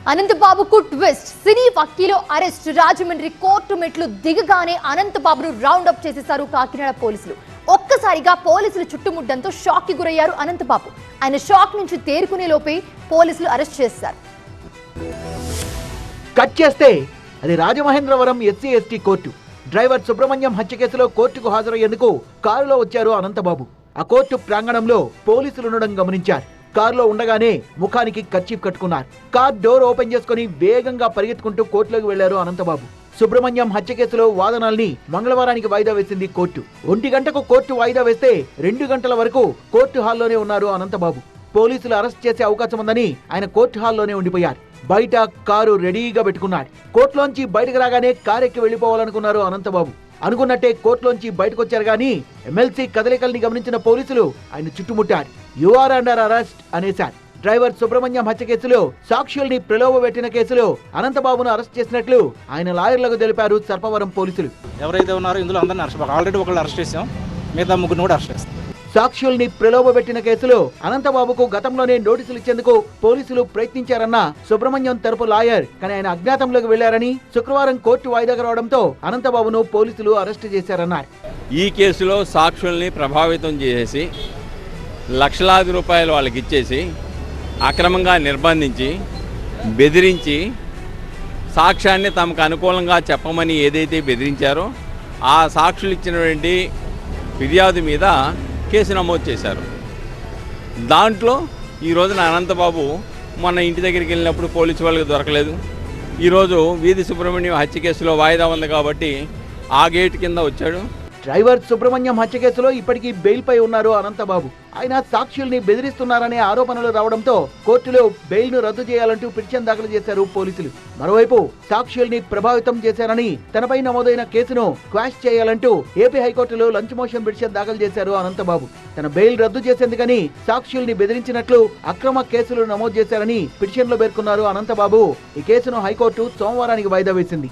అనంతబాబుకు twist. సినీ వకీలు arrest. Rajahmundry court మెట్లు దిగగానే అనంతబాబును రౌండ్ అప్ చేసేశారు కాకినాడ పోలీసులు. ఒక్కసారిగా పోలీసులు చుట్టుముట్టడంతో షాక్ కి గురయ్యారు అనంతబాబు. ఆయన షాక్ నుంచి తేరుకునే లోపే పోలీసులు అరెస్ట్ చేశారు. కట్ చేస్తే అది Rajamahendravaram SC ST court. Driver Subrahmanyam హత్య కేసులో కోర్టుకు హాజరయ్యేందుకు కారులో వచ్చారు అనంతబాబు. ఆ కోర్టు ప్రాంగణంలో పోలీసులు ఉండడం గమనించారు. కారులో ఉండగానే ముఖానికి కర్చీఫ్ కట్టుకున్నారు. కార్ డోర్ ఓపెన్ చేసుకుని వేగంగా పరిగెత్తుకుంటూ కోర్టులోకి వెళ్లారు అనంతబాబు. సుబ్రహ్మణ్యం హత్య కేసులో వాదనల్ని మంగళవారానికి వాయిదా వేసింది కోర్టు. 1 గంటకు కోర్టు వాయిదా వేస్తే 2 గంటల వరకు కోర్టు హాల్లోనే ఉన్నారు అనంతబాబు. పోలీసులు అరెస్ట్ చేసే అవకాశం ఉందని ఆయన కోర్టు హాల్లోనే ఉండిపోయారు. బయట కారు రెడీగా పెట్టుకున్నాడు. కోర్టులోంచి బయటకు రాగానే కారు ఎక్కి వెళ్లిపోవాలనుకున్నారు అనంతబాబు. అనుకున్నట్టే కోర్టులోంచి బయటకొచ్చారు గానీ ఎమ్మెల్సీ కదలికల్ని గమనించిన పోలీసులు ఆయన చుట్టుముట్టారు. యు ఆర్ అండర్ అరెస్ట్ అనేశారు. డ్రైవర్ సుబ్రహ్మణ్యం హత్య కేసులో సాక్షుల్ని ప్రలోభపెట్టిన కేసులో అనంతబాబును అరెస్ట్ చేసినట్లు ఆయన లాయర్లకు తెలిపారు సర్పవరం పోలీసులు. ఎవరైతే ఉన్నారో ఇందులో అందరిని అరెస్ట్, ఆల్రెడీ ఒకళ్ళు అరెస్ట్ చేసాం, మిగతా 3 కూడా అరెస్ట్ చేస్తాం. సాక్షుల్ని ప్రలోభపెట్టిన కేసులో అనంతబాబుకు గతంలోనే నోటీసులు ఇచ్చేందుకు పోలీసులు ప్రయత్నించారన్న సుబ్రహ్మణ్యం తరపు లాయర్, కానీ ఆయన అజ్ఞాతంలోకి వెళ్లారని శుక్రవారం కోర్టు వాయిదాకు రావడంతో అనంతబాబును పోలీసులు అరెస్ట్ చేశారన్నారు. ఈ కేసులో సాక్షుల్ని ప్రభావితం చేసి లక్షలాది రూపాయలు వాళ్ళకి ఇచ్చేసి అక్రమంగా నిర్బంధించి బెదిరించి సాక్ష్యాన్ని తమకు అనుకూలంగా చెప్పమని ఏదైతే బెదిరించారో ఆ సాక్షులు ఇచ్చినటువంటి ఫిర్యాదు మీద కేసు నమోదు చేశారు. దాంట్లో ఈ రోజున అనంతబాబు మొన్న ఇంటి దగ్గరికి వెళ్ళినప్పుడు పోలీసు వాళ్ళకి దొరకలేదు. ఈరోజు వీధి సుబ్రహ్మణ్యం హత్య కేసులో వాయిదా ఉంది కాబట్టి ఆ గేటు కింద వచ్చాడు. డ్రైవర్ సుబ్రహ్మణ్యం హత్య కేసులో ఇప్పటికీ బెయిల్ పై ఉన్నారు అనంతబాబు. ఆయన సాక్షుల్ని బెదిరిస్తున్నారనే ఆరోపణలు రావడంతో కోర్టులో బెయిల్ ను రద్దు చేయాలంటూ పిటిషన్ దాఖలు చేశారు పోలీసులు. మరోవైపు సాక్షుల్ని ప్రభావితం చేశారని తనపై నమోదైన కేసును క్వాష్ చేయాలంటూ ఏపీ హైకోర్టులో లంచ్ మోషన్ పిటిషన్ దాఖలు చేశారు అనంతబాబు. తన బెయిల్ రద్దు చేసేందుకని సాక్షుల్ని బెదిరించినట్లు అక్రమ కేసులు నమోదు చేశారని పిటిషన్లో పేర్కొన్నారు అనంతబాబు. ఈ కేసును హైకోర్టు సోమవారానికి వాయిదా వేసింది.